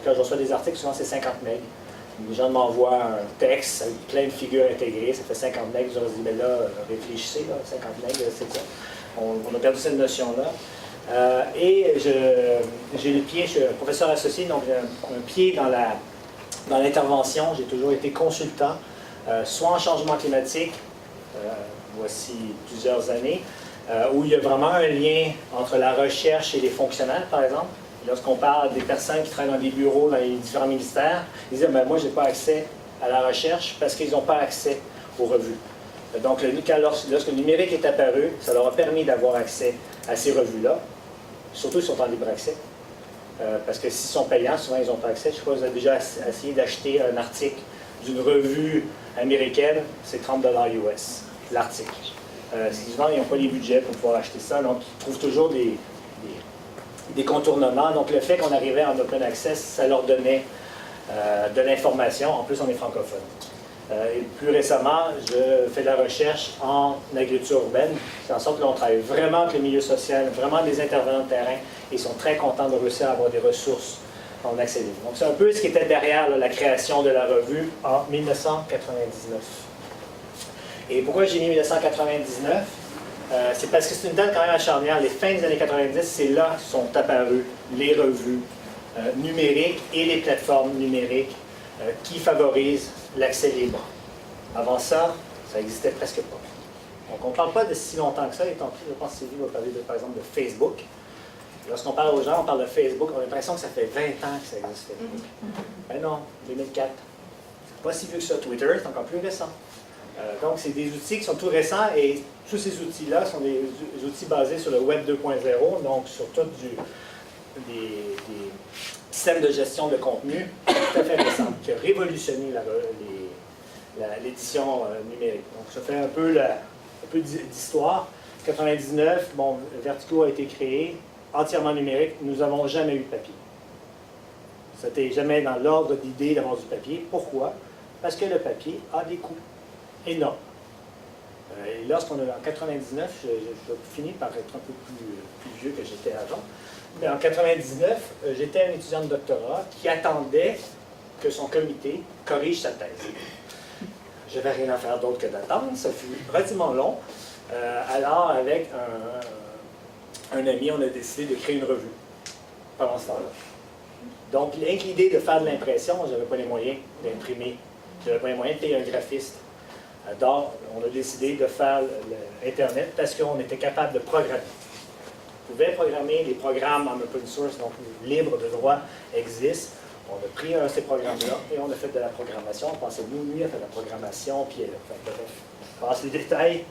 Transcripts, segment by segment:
Quand je reçois des articles, souvent c'est 50 MB. Les gens m'envoient un texte avec plein de figures intégrées, ça fait 50 MB. Je leur dis, mais là, réfléchissez, là, 50 MB, c'est quoi? On a perdu cette notion-là. Et j'ai le pied, je suis un professeur associé, donc j'ai un pied dans l'intervention. J'ai toujours été consultant, soit en changement climatique, voici plusieurs années, où il y a vraiment un lien entre la recherche et les fonctionnaires, par exemple. Lorsqu'on parle des personnes qui travaillent dans des bureaux, dans les différents ministères, ils disent ben, « moi, je n'ai pas accès à la recherche parce qu'ils n'ont pas accès aux revues ». Donc, lorsque le numérique est apparu, ça leur a permis d'avoir accès à ces revues-là, surtout s'ils sont en libre accès. Parce que s'ils sont payants, souvent, ils n'ont pas accès. Je ne sais pas si vous avez déjà essayé d'acheter un article d'une revue américaine, c'est 30 $ US, l'article. Souvent, ils n'ont pas les budgets pour pouvoir acheter ça, donc ils trouvent toujours des contournements. Donc, le fait qu'on arrivait en open access, ça leur donnait de l'information. En plus, on est francophone. Et plus récemment, je fais de la recherche en agriculture urbaine. C'est en sorte que l'on travaille vraiment avec le milieu social, vraiment des intervenants de terrain, et ils sont très contents de réussir à avoir des ressources en accès libre. Donc, c'est un peu ce qui était derrière la création de la revue en 1999. Et pourquoi j'ai mis 1999? C'est parce que c'est une date quand même à charnière. Les fins des années 90, c'est là que sont apparues les revues numériques et les plateformes numériques qui favorisent l'accès libre. Avant ça, ça n'existait presque pas. Donc, on ne parle pas de si longtemps que ça, étant pris, je pense que Sylvie va parler, par exemple, de Facebook. Lorsqu'on parle aux gens, on parle de Facebook, on a l'impression que ça fait 20 ans que ça existe, Facebook. Ben non, 2004. C'est pas si vieux que ça. Twitter, c'est encore plus récent. Donc, c'est des outils qui sont tout récents et tous ces outils-là sont des outils basés sur le Web 2.0, donc sur tout des systèmes de gestion de contenu tout à fait récents, qui a révolutionné l'édition numérique. Donc, ça fait un peu d'histoire. 99, bon, Vertigo a été créé, entièrement numérique. Nous n'avons jamais eu de papier. Ça n'était jamais dans l'ordre d'idée d'avoir du papier. Pourquoi? Parce que le papier a des coûts énormes. Et lorsqu'on a en 99, je finis par être un peu plus vieux que j'étais avant, mais en 99, j'étais un étudiant de doctorat qui attendait que son comité corrige sa thèse. Je n'avais rien à faire d'autre que d'attendre, ça fut relativement long. Alors, avec un ami, on a décidé de créer une revue pendant ce temps-là. Donc, l'idée de faire de l'impression, je n'avais pas les moyens d'imprimer, je n'avais pas les moyens de payer un graphiste. Donc, on a décidé de faire l'Internet parce qu'on était capable de programmer. On pouvait programmer, les programmes en open source, donc libre de droit, existent. On a pris ces programmes-là et on a fait de la programmation. On pensait, lui, a fait de la programmation, puis elle a fait, bref, je passe les détails.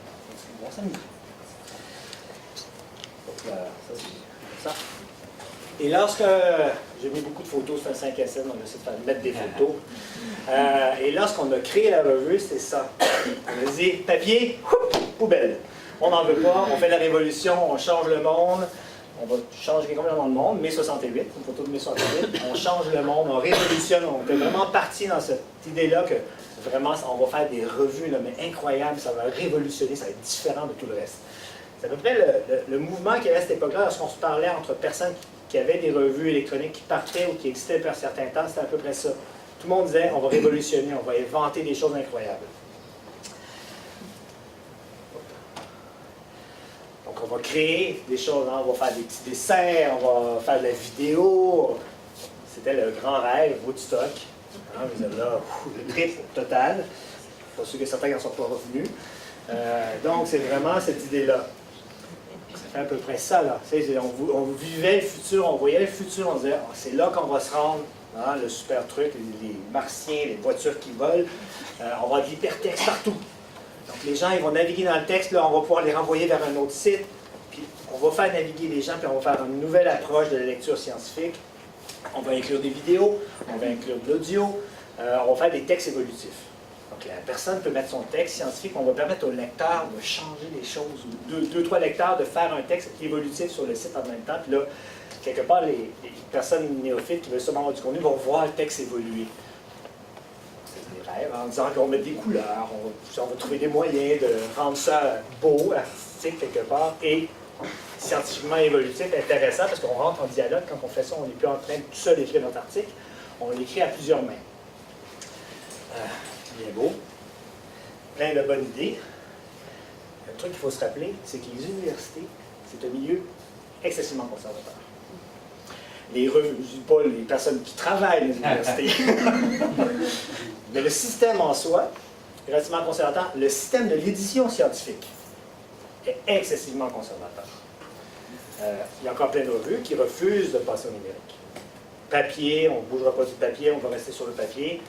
Bon, ça me dit. Donc, ça, c'est ça. Et lorsque j'ai mis beaucoup de photos, c'est un 5 à 7, on a essayé de mettre des photos. Et lorsqu'on a créé la revue, c'était ça. On a dit, papier, poubelle. On n'en veut pas, on fait la révolution, on change le monde. On va changer complètement le monde, mai 68, une photo de mai 68. On change le monde, on révolutionne. On était vraiment parti dans cette idée-là que vraiment, on va faire des revues, là, mais incroyables, ça va révolutionner, ça va être différent de tout le reste. C'est à peu près le mouvement qu'il y avait à cette époque-là, lorsqu'on se parlait entre personnes qui avaient des revues électroniques qui partaient ou qui existaient depuis un certain temps, c'était à peu près ça. Tout le monde disait, on va révolutionner, on va inventer des choses incroyables. Donc, on va créer des choses, hein? On va faire des petits dessins, on va faire de la vidéo. C'était le grand rêve, Woodstock. Hein? Vous avez là, le trip total. Pas sûr que certains n'en sont pas revenus. Donc, c'est vraiment cette idée-là. Ça fait à peu près ça, là. On vivait le futur, on voyait le futur, on disait, oh, c'est là qu'on va se rendre, hein, le super truc, les martiens, les voitures qui volent. On va avoir de l'hypertexte partout. Donc, les gens, ils vont naviguer dans le texte, là, on va pouvoir les renvoyer vers un autre site, puis on va faire naviguer les gens, puis on va faire une nouvelle approche de la lecture scientifique. On va inclure des vidéos, on va inclure de l'audio, on va faire des textes évolutifs. Donc, la personne peut mettre son texte scientifique, on va permettre au lecteur de changer les choses, ou deux, trois lecteurs de faire un texte évolutif sur le site en même temps. Puis là, quelque part, les personnes néophytes qui veulent seulement avoir du contenu vont voir le texte évoluer. C'est des rêves, en disant qu'on va mettre des couleurs, on va trouver des moyens de rendre ça beau, artistique quelque part, et scientifiquement évolutif, intéressant, parce qu'on rentre en dialogue. Quand on fait ça, on n'est plus en train de tout seul écrire notre article, on l'écrit à plusieurs mains. Bien beau. Plein de bonnes idées. Le truc qu'il faut se rappeler, c'est que les universités, c'est un milieu excessivement conservateur. Les revues, je ne dis pas les personnes qui travaillent dans les universités, mais le système en soi est relativement conservateur. Le système de l'édition scientifique est excessivement conservateur. Il y a encore plein de revues qui refusent de passer au numérique. Papier, on ne bougera pas du papier, on va rester sur le papier.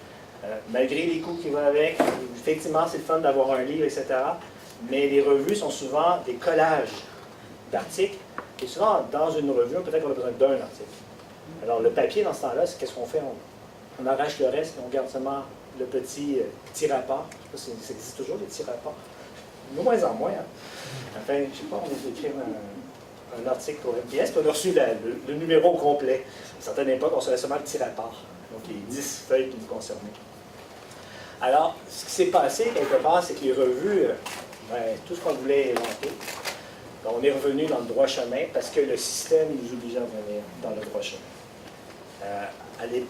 Malgré les coûts qui vont avec, effectivement, c'est le fun d'avoir un livre, etc. Mais les revues sont souvent des collages d'articles. Et souvent, dans une revue, peut-être qu'on a besoin d'un article. Alors, le papier, dans ce temps-là, c'est qu'est-ce qu'on fait? On arrache le reste et on garde seulement le petit rapport. Je ne sais pas si ça existe toujours, les petits rapports. De moins en moins. Hein. Enfin, je ne sais pas, on a écrit un article pour MPS, puis on a reçu le numéro complet. À certaines époques, on recevait seulement le petit rapport. Donc, les 10 feuilles qui nous concernaient. Alors, ce qui s'est passé, quelque part, c'est que les revues, tout ce qu'on voulait inventer, on est revenu dans le droit chemin parce que le système nous obligeait à revenir dans le droit chemin. Je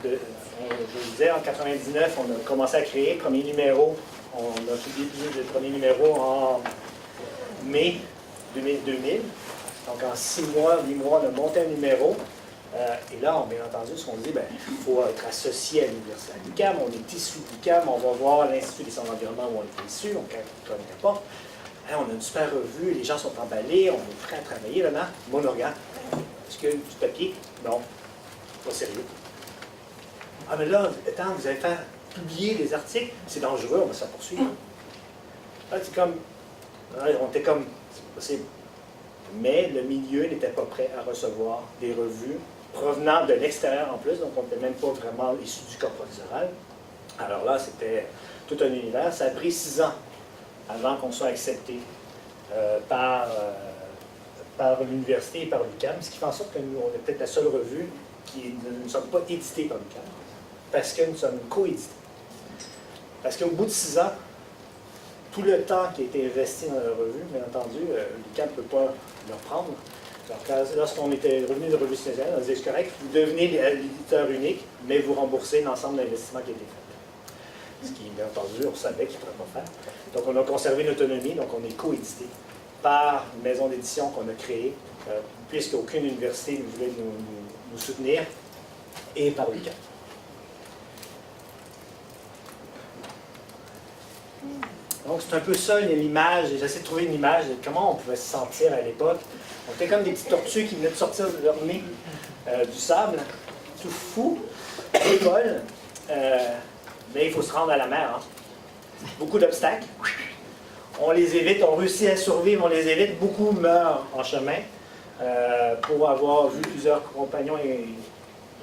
vous disais, en 1999, on a commencé à créer le premier numéro. On a publié le premier numéro en mai 2000. Donc, en 6 mois, 8 mois, on a monté un numéro. Et là, bien entendu, ce qu'on dit, il faut être associé à l'Université de l'UQAM. On est issu de l'UQAM, on va voir l'Institut des sciences de l'environnement où on est issu, on ne connaît pas. Hein, on a une super revue, les gens sont emballés, on est prêts à travailler là-dedans. Moi, on regarde. Est-ce que du papier? Non. Pas sérieux. Ah, mais là, attends, vous allez faire publier des articles, c'est dangereux, on va se poursuivre. Là, c'est comme. On était comme. C'est possible. Mais le milieu n'était pas prêt à recevoir des revues provenant de l'extérieur en plus, donc on n'était même pas vraiment issu du corps professoral. Alors là, c'était tout un univers. Ça a pris 6 ans avant qu'on soit accepté par l'université et par l'UQAM, ce qui fait en sorte que nous, on est peut-être la seule revue qui ne sommes pas éditée par l'UQAM, parce que nous sommes co-édités. Parce qu'au bout de 6 ans, tout le temps qui a été investi dans la revue, bien entendu, l'UQAM ne peut pas le reprendre. Donc, lorsqu'on était revenu de la revue César, on disait, c'est correct, vous devenez l'éditeur unique, mais vous remboursez l'ensemble de l'investissement qui a été fait. Ce qui, bien entendu, on savait qu'il ne pourrait pas faire. Donc, on a conservé l'autonomie, donc on est co-édité par une maison d'édition qu'on a créée, puisqu'aucune université ne voulait nous soutenir, et par l'UQAM. Donc, c'est un peu ça l'image. J'essaie de trouver une image de comment on pouvait se sentir à l'époque. On était comme des petites tortues qui venaient de sortir de leur nez du sable, tout fou, tout molle. Mais il faut se rendre à la mer. Hein. Beaucoup d'obstacles. On les évite, on réussit à survivre, on les évite. Beaucoup meurent en chemin. Pour avoir vu plusieurs compagnons et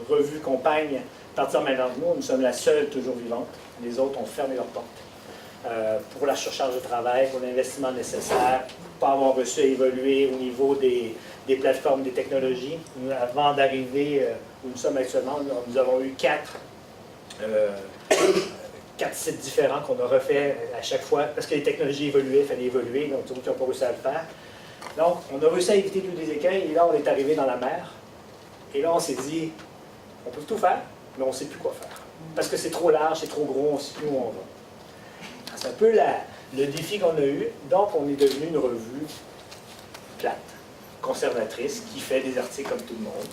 revues compagnes partir maintenant de nous, nous sommes la seule toujours vivante. Les autres ont fermé leurs portes. Pour la surcharge de travail, pour l'investissement nécessaire, pour pas avoir reçu à évoluer au niveau des plateformes, des technologies. Avant d'arriver où nous sommes actuellement, nous avons eu 4 sites différents qu'on a refait à chaque fois, parce que les technologies évoluaient, il fallait évoluer, donc d'autres qui n'ont pas réussi à le faire. Donc, on a réussi à éviter tous les écueils, et là, on est arrivé dans la mer. Et là, on s'est dit, on peut tout faire, mais on ne sait plus quoi faire. Parce que c'est trop large, c'est trop gros, on ne sait plus où on va. C'est un peu le défi qu'on a eu. Donc, on est devenu une revue plate, conservatrice, qui fait des articles comme tout le monde.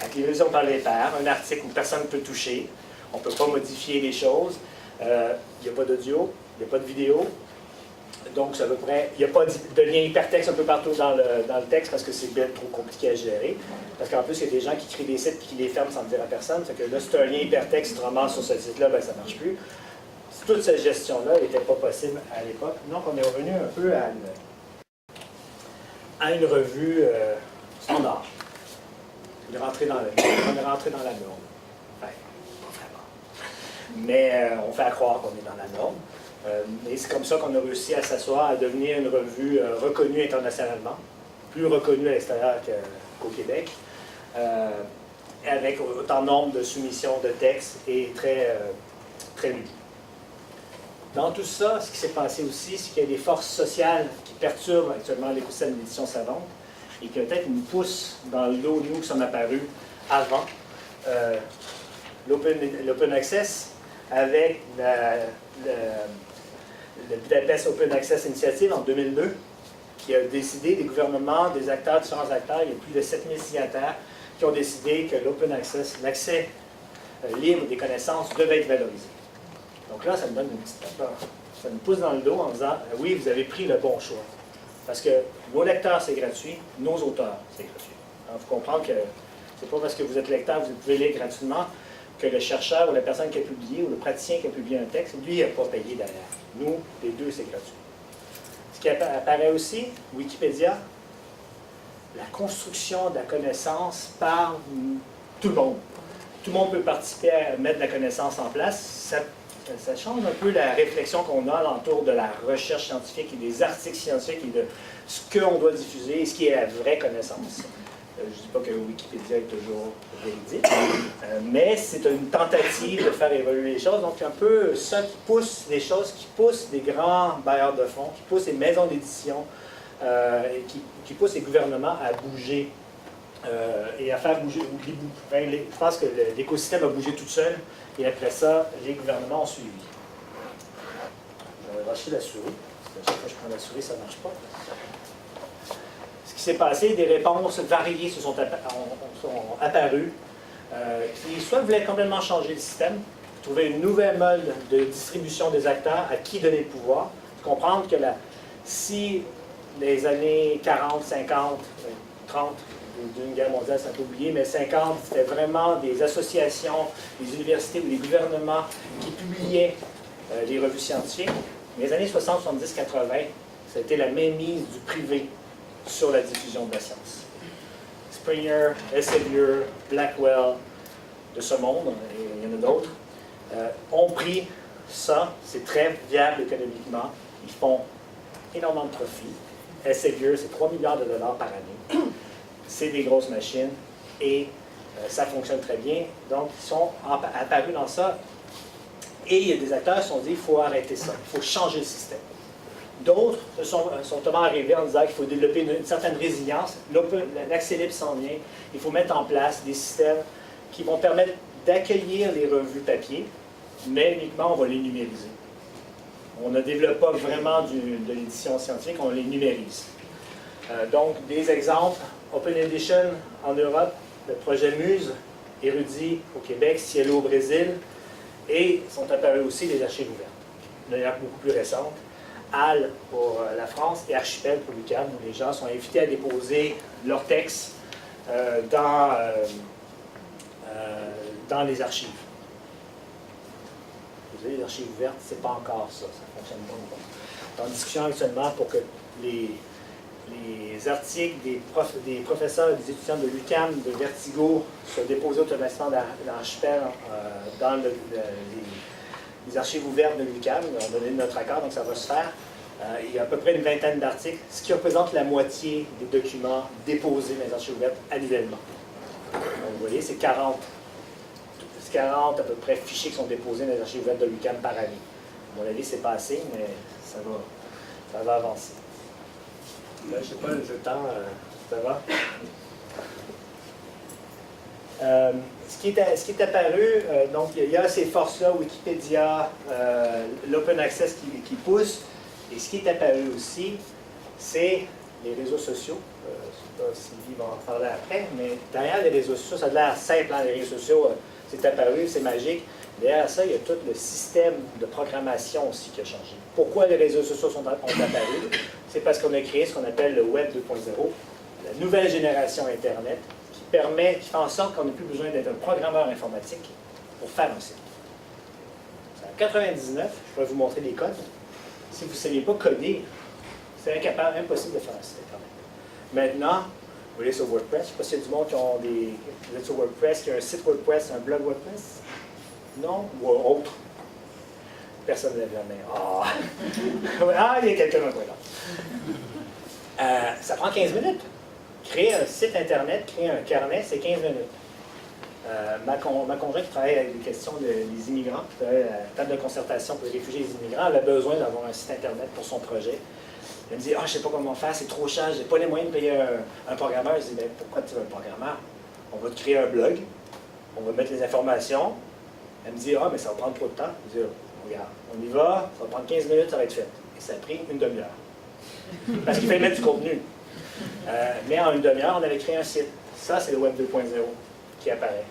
Avec l'évolution par les pairs, un article où personne ne peut toucher. On ne peut pas modifier les choses. Il n'y a pas d'audio, il n'y a pas de vidéo. Donc, c'est à peu près, il n'y a pas de lien hypertexte un peu partout dans le texte parce que c'est bien trop compliqué à gérer. Parce qu'en plus, il y a des gens qui créent des sites et qui les ferment sans le dire à personne. C'est que là, si tu as un lien hypertexte, tu te ramasses sur ce site-là, ben, ça ne marche plus. Toute cette gestion-là n'était pas possible à l'époque. Donc, on est revenu un peu à une revue standard. On est rentré dans la norme. Enfin, pas vraiment. Mais on fait à croire qu'on est dans la norme. Et c'est comme ça qu'on a réussi à s'asseoir, à devenir une revue reconnue internationalement, plus reconnue à l'extérieur qu'au Québec, avec autant de nombre de soumissions de textes et très lus. Dans tout ça, ce qui s'est passé aussi, c'est qu'il y a des forces sociales qui perturbe actuellement l'écosystème de l'édition savante et qui peut-être nous pousse dans le dos, nous qui sommes apparus avant l'Open Access avec le Budapest Open Access Initiative en 2002 qui a décidé, des gouvernements, des acteurs, différents acteurs, il y a plus de 7000 signataires qui ont décidé que l'Open Access, l'accès libre des connaissances devait être valorisé. Donc là, ça me donne une petite tape, ça me pousse dans le dos en disant oui, vous avez pris le bon choix. Parce que nos lecteurs, c'est gratuit, nos auteurs, c'est gratuit. Il faut comprendre que c'est pas parce que vous êtes lecteur, vous pouvez lire gratuitement, que le chercheur ou la personne qui a publié ou le praticien qui a publié un texte, lui, il n'a pas payé derrière. Nous, les deux, c'est gratuit. Ce qui apparaît aussi, Wikipédia, la construction de la connaissance par tout le monde. Tout le monde peut participer à mettre la connaissance en place. Ça change un peu la réflexion qu'on a alentour de la recherche scientifique et des articles scientifiques et de ce qu'on doit diffuser et ce qui est la vraie connaissance. Je ne dis pas que Wikipédia est toujours véridique, mais c'est une tentative de faire évoluer les choses. Donc, un peu ça qui pousse les choses, qui pousse des grands bailleurs de fonds, qui pousse les maisons d'édition, et qui pousse les gouvernements à bouger et à faire bouger. Je pense que l'écosystème a bougé tout seul, et après ça, les gouvernements ont suivi. Je vais lâcher la souris, parce que chaque fois que je prends la souris, ça ne marche pas. Ce qui s'est passé, des réponses variées sont apparues, qui soit voulaient complètement changer le système, trouver une nouvelle mode de distribution des acteurs, à qui donner le pouvoir, comprendre que si les années 40, 50, 30, d'une guerre mondiale, c'est un peu oublié, mais 50, c'était vraiment des associations, des universités ou des gouvernements qui publiaient les revues scientifiques. Mais les années 60, 70, 80, ça a été la mainmise du privé sur la diffusion de la science. Springer, Elsevier, Blackwell, de ce monde, et il y en a d'autres, ont pris ça, c'est très viable économiquement, ils font énormément de profit. Elsevier, c'est 3 milliards de dollars par année. C'est des grosses machines et ça fonctionne très bien. Donc, ils sont apparus dans ça. Et il y a des acteurs qui se sont dit, il faut arrêter ça, il faut changer le système. D'autres sont totalement arrivés en disant qu'il faut développer une certaine résilience. L'accès libre s'en vient. Il faut mettre en place des systèmes qui vont permettre d'accueillir les revues papier, mais uniquement on va les numériser. On ne développe pas vraiment de l'édition scientifique, on les numérise. Donc, des exemples, Open Edition en Europe, le projet Muse, Érudit au Québec, Cielo au Brésil, et sont apparus aussi les archives ouvertes. D'ailleurs, beaucoup plus récentes. HAL pour la France et Archipel pour l'UQAM, où les gens sont invités à déposer leurs textes dans les archives. Vous avez les archives ouvertes, c'est pas encore ça, ça fonctionne pas. On est en discussion actuellement pour que les articles des professeurs et des étudiants de l'UQAM, de Vertigo, soient déposés automatiquement dans Archipel, dans les archives ouvertes de l'UQAM. On a donné notre accord, donc ça va se faire. Il y a à peu près une vingtaine d'articles, ce qui représente la moitié des documents déposés dans les archives ouvertes annuellement. Donc, vous voyez, c'est 40 à peu près fichiers qui sont déposés dans les archives ouvertes de l'UQAM par année. À mon avis, c'est pas assez, mais ça va avancer. Là, je ne sais pas, je tends, ça va? Ce qui est apparu, donc il y a ces forces-là, Wikipédia, l'open access qui pousse, et ce qui est apparu aussi, c'est les réseaux sociaux. Je ne sais pas si Sylvie va en parler après, mais derrière les réseaux sociaux, ça a l'air simple, hein, les réseaux sociaux, c'est apparu, c'est magique. Derrière ça, il y a tout le système de programmation aussi qui a changé. Pourquoi les réseaux sociaux ont apparu? C'est parce qu'on a créé ce qu'on appelle le Web 2.0, la nouvelle génération Internet, qui fait en sorte qu'on n'a plus besoin d'être un programmeur informatique pour faire un site. En 1999, je pourrais vous montrer les codes. Si vous ne saviez pas coder, c'est impossible de faire un site Internet. Maintenant, vous voyez sur WordPress, je ne sais pas s'il y a du monde qui ont vous êtes sur WordPress, qui a un site WordPress, un blog WordPress? Non? Ou autre? Personne ne lève la main. Ah, il y a quelqu'un dans le coin là. Ça prend 15 minutes. Créer un site Internet, créer un carnet, c'est 15 minutes. Ma conjointe qui travaille avec les questions des immigrants, qui travaille à la table de concertation pour les réfugiés et les immigrants, elle a besoin d'avoir un site Internet pour son projet. Elle me dit, ah, je ne sais pas comment faire, c'est trop cher, je n'ai pas les moyens de payer un programmeur. Je dis, ben, pourquoi tu veux un programmeur? On va te créer un blog, on va mettre les informations. Elle me dit, ah, mais ça va prendre trop de temps. Je dis, regarde, on y va, ça va prendre 15 minutes, ça va être fait. Et ça a pris une demi-heure. Parce qu'il fallait mettre du contenu. Mais en une demi-heure, on avait créé un site. Ça, c'est le Web 2.0 qui apparaît.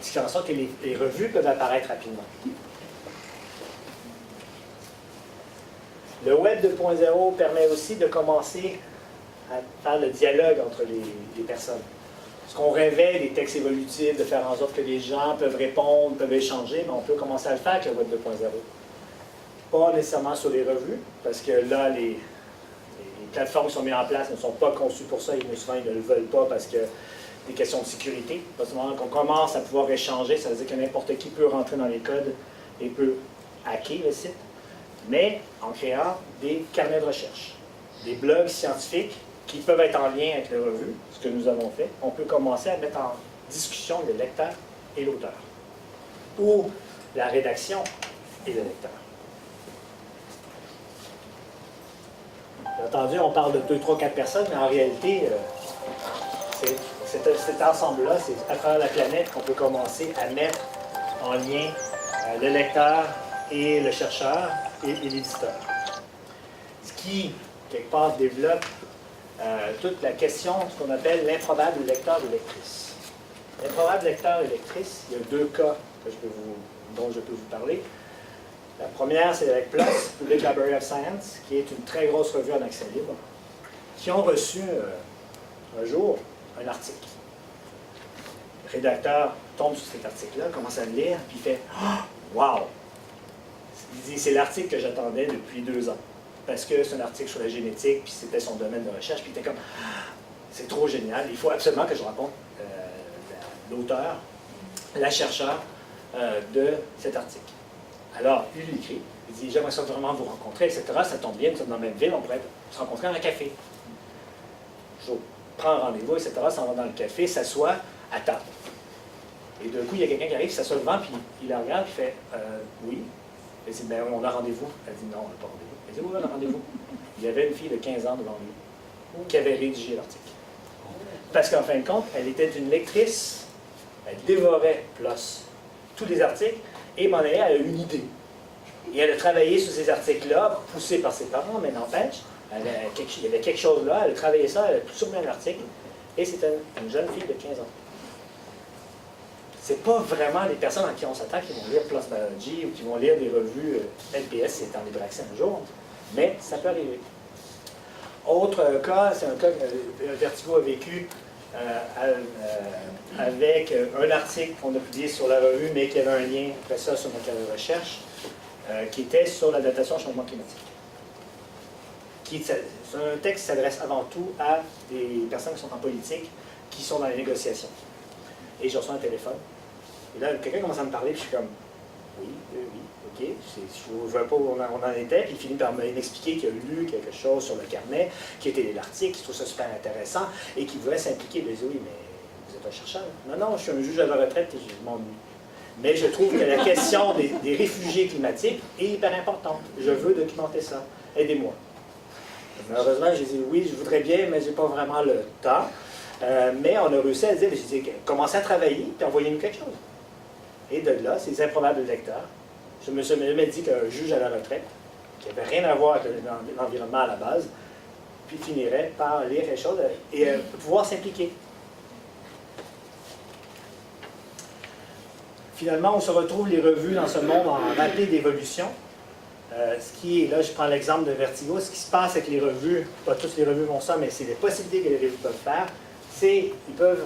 Ce qui fait en sorte que les revues peuvent apparaître rapidement. Le Web 2.0 permet aussi de commencer à faire le dialogue entre les personnes. Ce qu'on rêvait, des textes évolutifs, de faire en sorte que les gens peuvent répondre, peuvent échanger, mais on peut commencer à le faire avec le Web 2.0. Pas nécessairement sur les revues, parce que là, les plateformes qui sont mises en place ne sont pas conçues pour ça, et souvent ils ne le veulent pas parce que des questions de sécurité. Parce que quand on commence à pouvoir échanger, ça veut dire que n'importe qui peut rentrer dans les codes et peut hacker le site, mais en créant des carnets de recherche, des blogs scientifiques qui peuvent être en lien avec les revues, ce que nous avons fait. On peut commencer à mettre en discussion le lecteur et l'auteur, ou la rédaction et le lecteur. Bien entendu, on parle de 2, 3, 4 personnes, mais en réalité, cet ensemble-là, c'est à travers la planète qu'on peut commencer à mettre en lien le lecteur et le chercheur et l'éditeur. Ce qui, quelque part, développe toute la question, ce qu'on appelle l'improbable lecteur ou lectrice. L'improbable lecteur et lectrice, il y a 2 cas dont je peux vous parler. La première, c'est avec PLOS, Public Library of Science, qui est une très grosse revue en accès libre, qui ont reçu un jour un article. Le rédacteur tombe sur cet article-là, commence à le lire, puis il fait « Wow! » Il dit « C'est l'article que j'attendais depuis 2 ans. » Parce que c'est un article sur la génétique, puis c'était son domaine de recherche, puis il était comme « C'est trop génial, il faut absolument que je rencontre l'auteur, la chercheure de cet article. » Alors, il lui écrit, il dit « J'aimerais ça vraiment vous rencontrer, etc. Ça tombe bien, nous sommes dans la même ville, on pourrait se rencontrer dans un café. » Je prends rendez-vous, etc. Ça va dans le café, s'assoit à table. Et d'un coup, il y a quelqu'un qui arrive, s'assoit devant, puis il la regarde, puis il fait oui. Elle dit ben, on a rendez-vous. Elle dit non, on n'a pas rendez-vous. Elle dit oui, on a rendez-vous. Il y avait une fille de 15 ans devant lui qui avait rédigé l'article. Parce qu'en fin de compte, elle était une lectrice, elle dévorait PLOS, tous les articles, et m'en elle a eu une idée. Et elle a travaillé sur ces articles-là, poussée par ses parents, mais n'empêche, il y avait quelque chose là, elle a travaillé ça, elle a soumis un article, et c'était une jeune fille de 15 ans. C'est pas vraiment les personnes à qui on s'attend qui vont lire PLOS Biology ou qui vont lire des revues LPS, c'est en libre accès un jour, mais ça peut arriver. Autre cas, c'est un cas que Vertigo a vécu avec un article qu'on a publié sur la revue, mais qui avait un lien après ça sur notre carrière de recherche, qui était sur l'adaptation au changement climatique. C'est un texte qui s'adresse avant tout à des personnes qui sont en politique, qui sont dans les négociations. Et je reçois un téléphone. Et là, quelqu'un commence à me parler, puis je suis comme, oui, ok, je ne vois pas où on en était, puis il finit par m'expliquer qu'il a lu quelque chose sur le carnet, qui était l'article, qu'il trouve ça super intéressant, et qu'il voulait s'impliquer. Je dis, oui, mais vous êtes un chercheur? Non, je suis un juge à la retraite et je m'ennuie. Mais je trouve que la question des réfugiés climatiques est hyper importante. Je veux documenter ça. Aidez-moi. Malheureusement, j'ai dit oui, je voudrais bien, mais je n'ai pas vraiment le temps. Mais on a réussi à dire, j'ai dit, commencez à travailler, puis envoyez-nous quelque chose. Et de là, ces improbables lecteurs, je me suis même dit qu'un juge à la retraite, qui n'avait rien à voir avec l'environnement à la base, puis finirait par lire quelque chose et pouvoir s'impliquer. Finalement, on se retrouve les revues dans ce monde en rapide évolution. Ce qui est, là, je prends l'exemple de Vertigo, ce qui se passe avec les revues, pas toutes les revues font ça, mais c'est les possibilités que les revues peuvent faire, c'est qu'ils peuvent,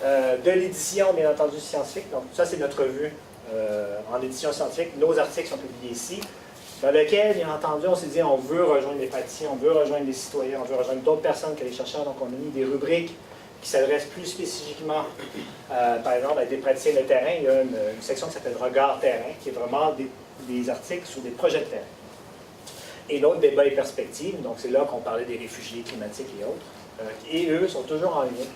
de l'édition, bien entendu, scientifique, donc ça c'est notre revue en édition scientifique, nos articles sont publiés ici, dans lequel, bien entendu, on s'est dit, on veut rejoindre les praticiens, on veut rejoindre les citoyens, on veut rejoindre d'autres personnes que les chercheurs, donc on a mis des rubriques qui s'adressent plus spécifiquement, par exemple, à des praticiens de terrain. Il y a une section qui s'appelle Regard terrain, qui est vraiment des articles sur des projets de terrain. Et l'autre, débat et perspectives, donc c'est là qu'on parlait des réfugiés climatiques et autres. Et eux sont toujours en lien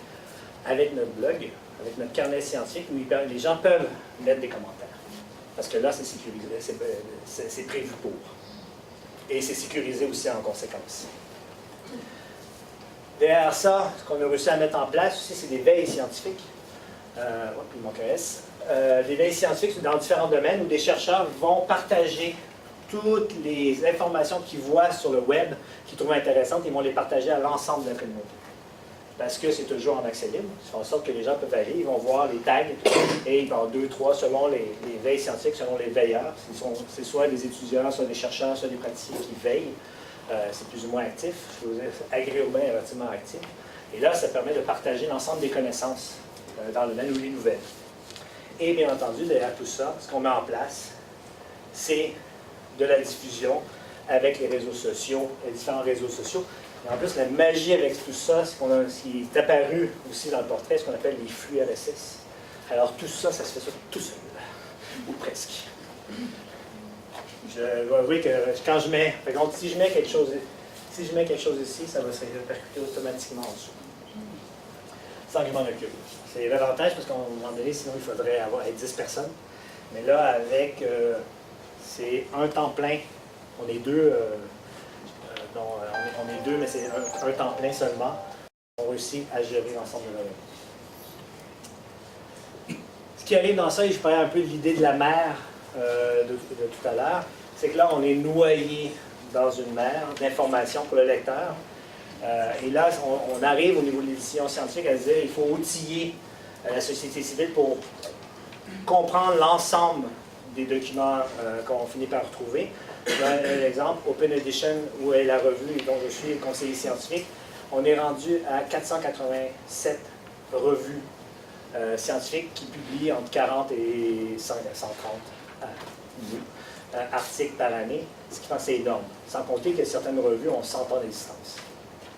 avec notre blog, avec notre carnet scientifique, où les gens peuvent mettre des commentaires. Parce que là, c'est sécurisé, c'est prévu pour. et c'est sécurisé aussi en conséquence. Derrière ça, ce qu'on a réussi à mettre en place aussi, c'est des veilles scientifiques. Puis mon KS. Des veilles scientifiques dans différents domaines où des chercheurs vont partager toutes les informations qu'ils voient sur le web, qu'ils trouvent intéressantes, ils vont les partager à l'ensemble de la communauté. Parce que c'est toujours en accès libre, ça fait en sorte que les gens peuvent aller, ils vont voir les tags, et ils vont 2, 3, selon les veilles scientifiques, selon les veilleurs. C'est soit des étudiants, soit des chercheurs, soit des praticiens qui veillent. C'est plus ou moins actif, je veux dire, agri-urbain est relativement actif. Et là, ça permet de partager l'ensemble des connaissances dans le domaine ou les nouvelles. Et bien entendu, derrière tout ça, ce qu'on met en place, c'est de la diffusion avec les réseaux sociaux, les différents réseaux sociaux. Et en plus, la magie avec tout ça, ce qui est apparu aussi dans le portrait, ce qu'on appelle les flux RSS. Alors tout ça, ça se fait tout seul, ou presque. Je dois avouer que quand je mets, par exemple, si je mets quelque chose ici, ça va se répercuter automatiquement en dessous. Sans que je m'en occupe. C'est l'avantage parce qu'à un moment donné, sinon il faudrait être 10 personnes. Mais là, avec, c'est un temps plein. On est deux, on est deux, mais c'est un temps plein seulement. On réussit à gérer l'ensemble de la web. Ce qui arrive dans ça, et je parlais un peu de l'idée de la mer de tout à l'heure, c'est que là, on est noyé dans une mer d'informations pour le lecteur. Et là, on arrive au niveau de l'édition scientifique à se dire qu'il faut outiller la société civile pour comprendre l'ensemble des documents qu'on finit par retrouver. Un exemple, Open Edition, où est la revue et dont je suis le conseiller scientifique, on est rendu à 487 revues scientifiques qui publient entre 40 et 130 articles par année, ce qui fait que c'est énorme. Sans compter que certaines revues ont 100 ans d'existence.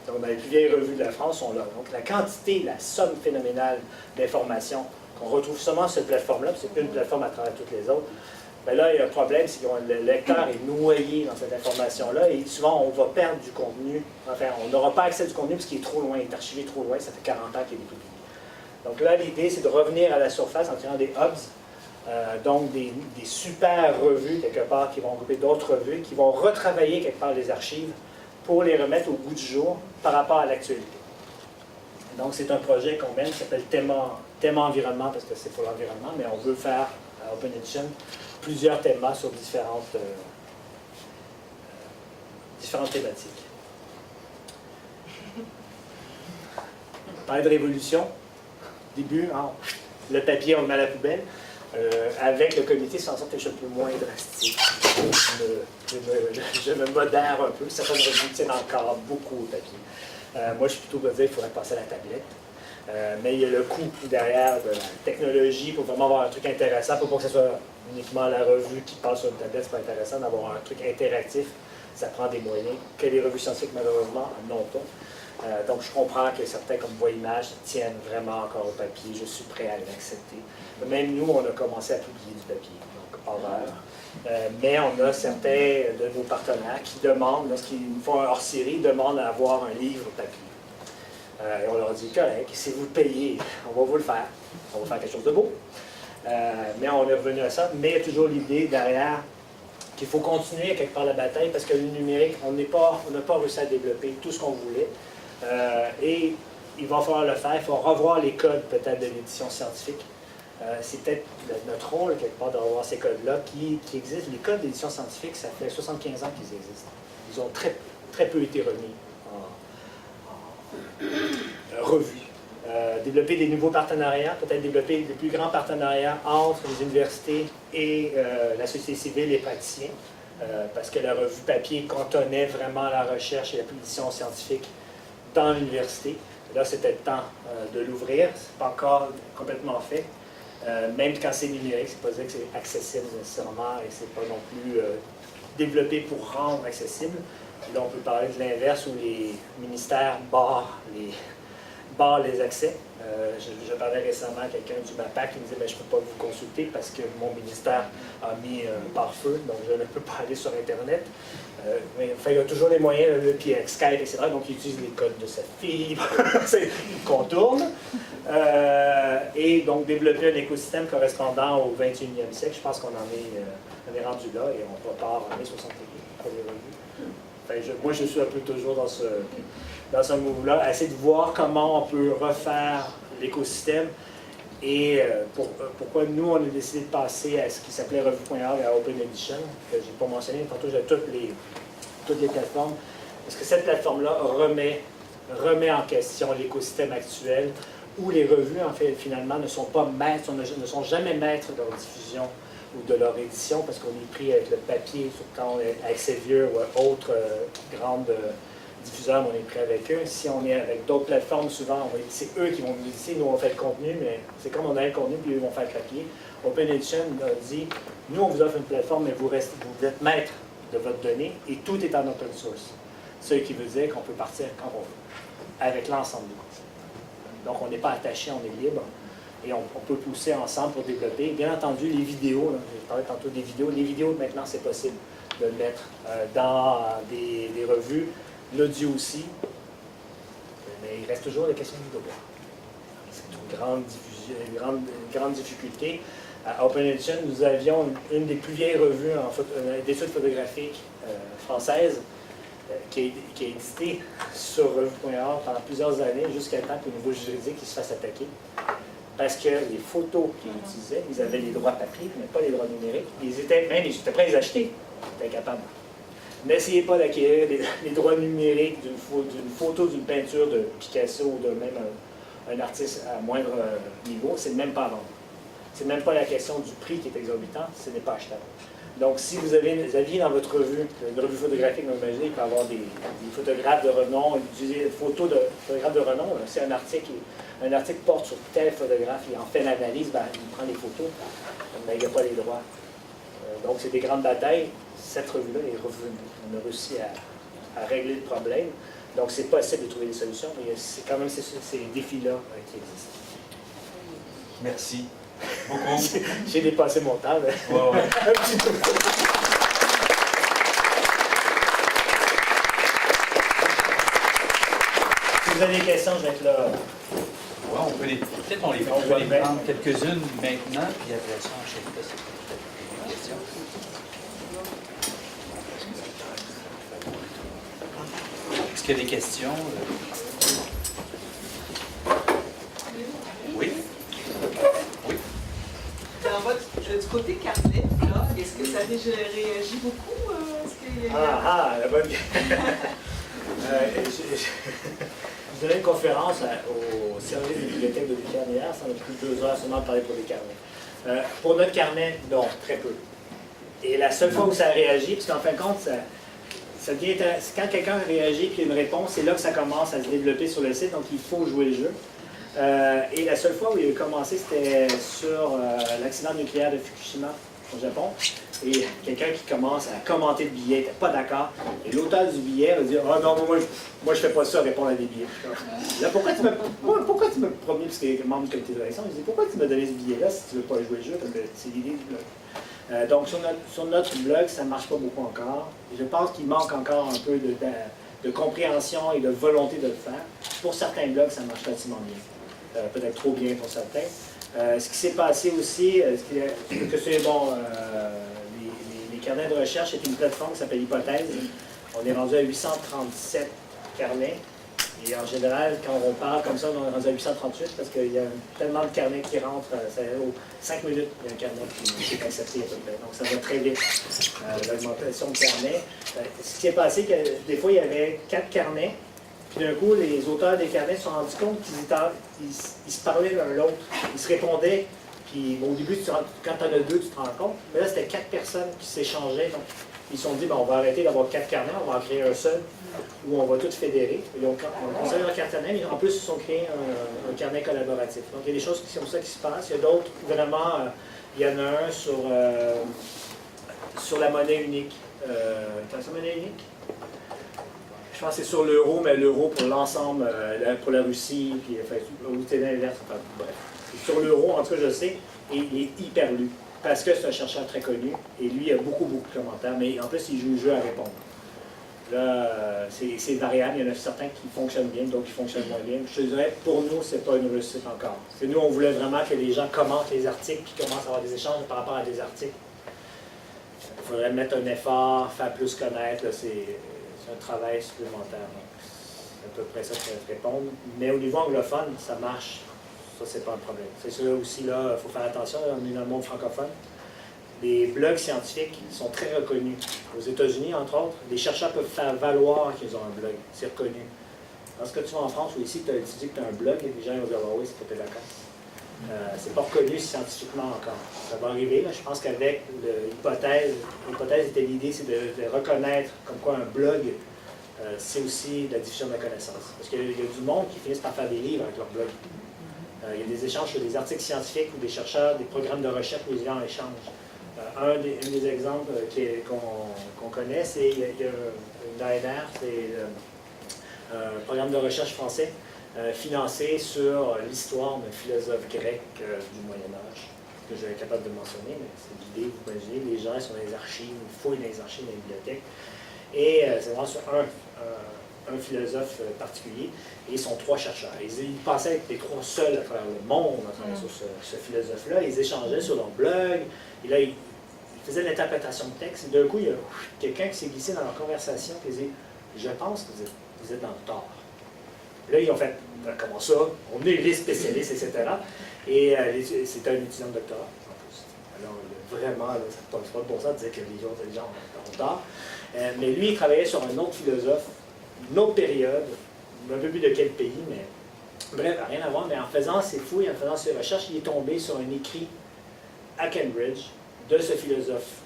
Donc, dans les plus vieilles revues de la France, sont là. Donc, la quantité, la somme phénoménale d'informations qu'on retrouve seulement sur cette plateforme-là, puis c'est une plateforme à travers toutes les autres, bien là, il y a un problème, c'est que le lecteur est noyé dans cette information-là, et souvent, on va perdre du contenu. Enfin, on n'aura pas accès du contenu parce qu'il est trop loin, il est archivé trop loin, ça fait 40 ans qu'il est publié. Donc là, l'idée, c'est de revenir à la surface en tirant des hubs, donc des super revues, quelque part, qui vont regrouper d'autres revues, qui vont retravailler quelque part les archives pour les remettre au goût du jour par rapport à l'actualité. Donc, c'est un projet qu'on mène qui s'appelle Théma Environnement, parce que c'est pour l'environnement, mais on veut faire à Open Edition plusieurs thémas sur différentes thématiques. Parler de révolution, début, le papier, on le met à la poubelle. Avec le comité, c'est en sorte que je suis un peu moins drastique. Je me modère un peu. Certaines revues tiennent encore beaucoup au papier. Moi, je suis plutôt pour dire qu'il faudrait passer à la tablette. Mais il y a le coût derrière de la technologie pour vraiment avoir un truc intéressant, pour pas que ce soit uniquement la revue qui passe sur une tablette, c'est pas intéressant d'avoir un truc interactif. Ça prend des moyens que les revues scientifiques, malheureusement, n'ont pas. Donc, je comprends que certains, comme Voix Images, tiennent vraiment encore au papier. Je suis prêt à l'accepter. Même nous, on a commencé à publier du papier, donc horreur. Mais on a certains de nos partenaires qui demandent, lorsqu'ils font un hors-série, demandent à avoir un livre papier. Et on leur dit, correct, si vous le payez, on va vous le faire. On va faire quelque chose de beau. Mais on est revenu à ça. Mais il y a toujours l'idée derrière qu'il faut continuer quelque part la bataille parce que le numérique, on n'a pas réussi à développer tout ce qu'on voulait. Et il va falloir le faire. Il faut revoir les codes peut-être de l'édition scientifique. C'est peut-être notre rôle quelque part de revoir ces codes-là qui existent. Les codes d'édition scientifique, ça fait 75 ans qu'ils existent. Ils ont très peu été remis en revue. Développer des nouveaux partenariats, peut-être développer des plus grands partenariats entre les universités et la société civile et les praticiens, parce que la revue papier cantonnait vraiment la recherche et la publication scientifique dans l'université. Là, c'était le temps de l'ouvrir. Ce n'est pas encore complètement fait. Même quand c'est numérique, c'est pas dire que c'est accessible nécessairement et c'est pas non plus développé pour rendre accessible. Et là, on peut parler de l'inverse où les ministères barrent les accès. Je parlais récemment à quelqu'un du MAPAC qui me disait « je ne peux pas vous consulter parce que mon ministère a mis un pare-feu, donc je ne peux pas aller sur Internet. » Mais enfin, il y a toujours les moyens, puis avec Skype, etc. Donc, il utilise les codes de sa fibre, il contourne. Et donc, développer un écosystème correspondant au 21e siècle. Je pense qu'on est rendu là et on prépare en mai 61 pour les revues. Moi, je suis un peu toujours dans ce move-là, essayer de voir comment on peut refaire l'écosystème et pourquoi nous, on a décidé de passer à ce qui s'appelait Revue.org à Open Edition, que je n'ai pas mentionné, tantôt j'ai toutes les plateformes, parce que cette plateforme-là remet en question l'écosystème actuel, où les revues, en fait, finalement, ne sont pas maîtres, ne sont jamais maîtres de leur diffusion ou de leur édition, parce qu'on est pris avec le papier, quand on est avec Elsevier ou autres grandes diffuseurs, on est pris avec eux. Si on est avec d'autres plateformes, souvent, c'est eux qui vont nous éditer, nous on fait le contenu, mais c'est comme on a le contenu, puis eux vont faire le papier. Open Edition a dit, nous on vous offre une plateforme, mais vous êtes maître de votre donnée, et tout est en open source. Ce qui veut dire qu'on peut partir quand on veut, avec l'ensemble du contenu. Donc on n'est pas attaché, on est libre. Et on peut pousser ensemble pour développer. Bien entendu, les vidéos, je parlais tantôt des vidéos. Les vidéos, maintenant, c'est possible de le mettre dans des revues. L'audio aussi. Mais il reste toujours la question du vidéo. C'est une grande difficulté. À Open Edition, nous avions une des plus vieilles revues d'études photographiques françaises qui a édité sur Revue.org pendant plusieurs années, jusqu'à temps qu'au niveau juridique, il se fasse attaquer. Parce que les photos qu'ils utilisaient, ils avaient les droits papier, mais pas les droits numériques. Ils étaient prêts à les acheter. Ils étaient capables. N'essayez pas d'acquérir les droits numériques d'une photo, d'une peinture de Picasso ou de même un artiste à moindre niveau. C'est même pas à vendre. C'est même pas la question du prix qui est exorbitant, ce n'est pas achetable. Donc, si vous aviez dans votre revue, une revue photographique, vous imaginez, il peut y avoir des photographes de renom, utiliser des photos de photographes de renom. Si un article porte sur tel photographe, il en fait l'analyse, ben, il prend les photos, mais il n'y a pas les droits. Donc, c'est des grandes batailles. Cette revue-là est revenue. On a réussi à régler le problème. Donc, c'est possible de trouver des solutions, mais c'est quand même ces défis-là qui existent. Merci beaucoup. J'ai dépassé mon temps. Mais... Ouais. Un petit peu. Si vous avez des questions, je vais être là. Ouais, on peut les prendre quelques-unes maintenant, puis après ça, on enchaîne ces questions. Est-ce qu'il y a des questions? Oui? Oui? Du côté carnet, est-ce que ça a déjà réagi beaucoup? La bonne. Je donnais une conférence au service des bibliothèques de l'UQAM hier, ça m'a pris 2 heures seulement de parler pour les carnets. Pour notre carnet, non, très peu. Et la seule fois où ça a réagi, parce qu'en fin de compte, ça devient quand quelqu'un réagit et qu'il y a une réponse, c'est là que ça commence à se développer sur le site, donc il faut jouer le jeu. Et la seule fois où il a commencé, c'était sur l'accident nucléaire de Fukushima au Japon. Et quelqu'un qui commence à commenter le billet, n'était pas d'accord. Et l'auteur du billet a dit « Ah non, moi je fais pas ça, répondre à des billets. » Là, pourquoi tu m'as promis, parce qu'il est membre du comité de direction, il dit « Pourquoi tu m'as donné ce billet-là si tu veux pas jouer le jeu? » Parce que c'est l'idée du blog. Donc, sur notre blog, ça ne marche pas beaucoup encore. Et je pense qu'il manque encore un peu de compréhension et de volonté de le faire. Pour certains blogs, ça marche relativement bien. Peut-être trop bien pour certains. Ce qui s'est passé aussi, que c'est bon, les carnets de recherche, c'est une plateforme qui s'appelle Hypothèse. On est rendu à 837 carnets. Et en général, quand on parle comme ça, on est rendu à 838 parce qu'il y a tellement de carnets qui rentrent. Aux 5 minutes, il y a un carnet qui est accepté à peu près. Donc ça va très vite, l'augmentation de carnets. Ce qui s'est passé, que des fois, il y avait 4 carnets. Puis d'un coup, les auteurs des carnets se sont rendus compte qu'ils se parlaient l'un l'autre. Ils se répondaient. Puis au début, quand tu en as 2, tu te rends compte. Mais là, c'était 4 personnes qui s'échangeaient. Donc, ils se sont dit, on va arrêter d'avoir 4 carnets, on va en créer un seul, où on va tout fédérer. Et donc, on conserve leur carnet, mais en plus, ils se sont créés un carnet collaboratif. Donc, il y a des choses qui sont ça qui se passent. Il y a d'autres, vraiment, il y en a un sur la monnaie unique. Quand c'est monnaie unique? Je pense que c'est sur l'euro, mais l'euro pour l'ensemble, pour la Russie, puis au l'inverse. Bref. Sur l'euro, en tout cas, je sais, et il est hyper lu. Parce que c'est un chercheur très connu, et lui, il a beaucoup de commentaires, mais en plus, il joue le jeu à répondre. Là, c'est variable, il y en a certains qui fonctionnent bien, d'autres qui fonctionnent moins bien. Je te dirais, pour nous, c'est pas une réussite encore. Parce que nous, on voulait vraiment que les gens commentent les articles, puis commencent à avoir des échanges par rapport à des articles. Il faudrait mettre un effort, faire plus connaître, là, c'est un travail supplémentaire. Donc, c'est à peu près ça que je vais te répondre. Mais au niveau anglophone, ça marche. Ça, c'est pas un problème. C'est sûr aussi, là, il faut faire attention, on est dans le monde francophone. Les blogs scientifiques sont très reconnus. Aux États-Unis, entre autres, les chercheurs peuvent faire valoir qu'ils ont un blog. C'est reconnu. Lorsque tu vas en France ou ici, tu as étudié que tu as un blog, et les gens vont dire « Ah oui, c'est pour tes vacances ». C'est pas reconnu scientifiquement encore. Ça va arriver. Là. Je pense qu'avec l'hypothèse était l'idée, c'est de reconnaître comme quoi un blog, c'est aussi la diffusion de la connaissance. Parce qu'il y a du monde qui finissent par faire des livres avec leur blog. Il y a des échanges sur des articles scientifiques où des chercheurs, des programmes de recherche où les gens échangent. Un des exemples qu'on connaît, c'est il y a une ANR, c'est un programme de recherche français financé sur l'histoire d'un philosophe grec du Moyen-Âge, que je vais être capable de mentionner, mais c'est l'idée, vous imaginez, les gens sont dans les archives, ils fouillent dans les archives, dans les bibliothèques, et c'est vraiment sur un philosophe particulier, et ils sont 3 chercheurs. Ils passaient avec les 3 seuls à travers le monde à travers sur ce philosophe-là, ils échangeaient sur leur blog, et là, ils faisaient l'interprétation de texte, et d'un coup, il y a quelqu'un qui s'est glissé dans leur conversation, et il dit « Je pense que vous êtes dans le tort ». Là, ils ont fait « Comment ça? On est les spécialistes, etc. » Et c'était un étudiant de doctorat, en plus. Alors, vraiment, là, ça ne pas de bon sens de dire que les autres gens ont tort. Mais lui, il travaillait sur un autre philosophe, une autre période, un peu plus de quel pays, mais bref, rien à voir. Mais en faisant ses fouilles, en faisant ses recherches, il est tombé sur un écrit à Cambridge de ce philosophe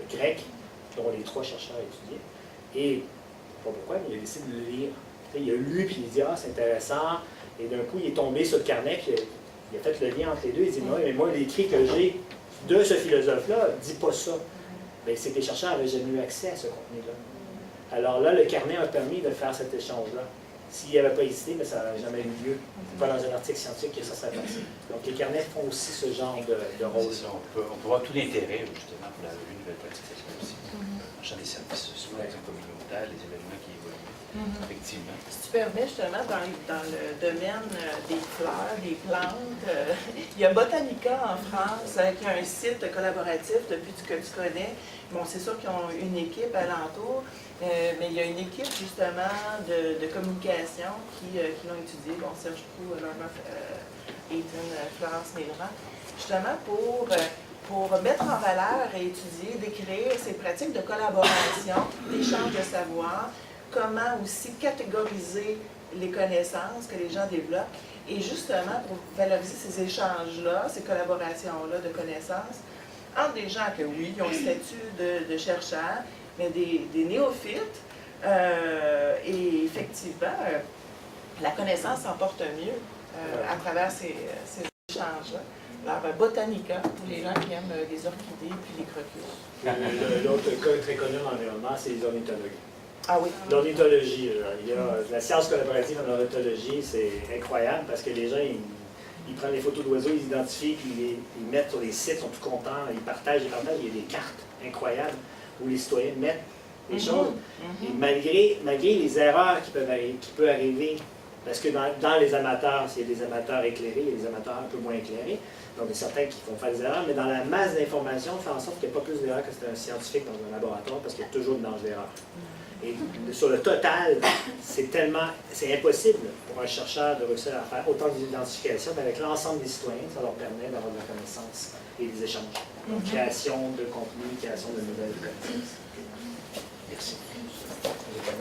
grec, dont les 3 chercheurs étudiaient. Et, je ne sais pas pourquoi, mais il a décidé de le lire. Il a lu, puis il dit « Ah, c'est intéressant ». Et d'un coup, il est tombé sur le carnet, puis il a fait le lien entre les deux. Il dit « Non, mais moi, l'écrit que j'ai de ce philosophe-là ne dit pas ça ». Mais c'est que les chercheurs n'avaient jamais eu accès à ce contenu-là. Alors là, le carnet a permis de faire cet échange-là. S'il n'y avait pas hésité, mais ça n'aurait jamais eu lieu. C'est pas dans un article scientifique que ça serait passé. Donc les carnets font aussi ce genre de rôle. Ça, on peut voir tout l'intérêt, justement, pour la nouvelle pratique aussi. Le champ des services sociaux, l'action communautaire, les événements qui évoluent. Effectivement. Si tu permets, justement, dans le domaine des fleurs, des plantes, il y a Botanica en France, qui a un site collaboratif depuis que tu connais. Bon, c'est sûr qu'ils ont une équipe alentour, mais il y a une équipe, justement, de communication qui l'ont étudié. Bon, Serge Proulx, Ethan, Florence Millerand, justement pour mettre en valeur et étudier, décrire ces pratiques de collaboration, d'échange de savoir, comment aussi catégoriser les connaissances que les gens développent et justement pour valoriser ces échanges-là, ces collaborations-là de connaissances entre des gens que, oui, ils ont le statut de chercheurs, mais des néophytes. Et effectivement, la connaissance s'emporte mieux à travers ces échanges-là. Alors, Botanica, pour les gens qui aiment les orchidées puis les crocus. L'autre cas très connu en environnement, c'est les ornithologues. Ah oui. L'ornithologie, il y a la science collaborative en ornithologie, c'est incroyable parce que les gens, ils prennent les photos d'oiseaux, ils identifient, puis ils mettent sur les sites, ils sont tout contents, ils partagent. Il y a des cartes incroyables où les citoyens mettent des choses. Et malgré les erreurs qui peuvent arriver, parce que dans les amateurs, il y a des amateurs éclairés, il y a des amateurs un peu moins éclairés, donc il y a certains qui vont faire des erreurs, mais dans la masse d'informations, on fait en sorte qu'il n'y ait pas plus d'erreurs que c'est un scientifique dans un laboratoire parce qu'il y a toujours une marge d'erreur. Et sur le total, c'est impossible pour un chercheur de réussir à faire autant d'identifications, mais avec l'ensemble des citoyens, ça leur permet d'avoir de la connaissance et des échanges. Donc, création de contenu, création de nouvelles connaissances. Merci.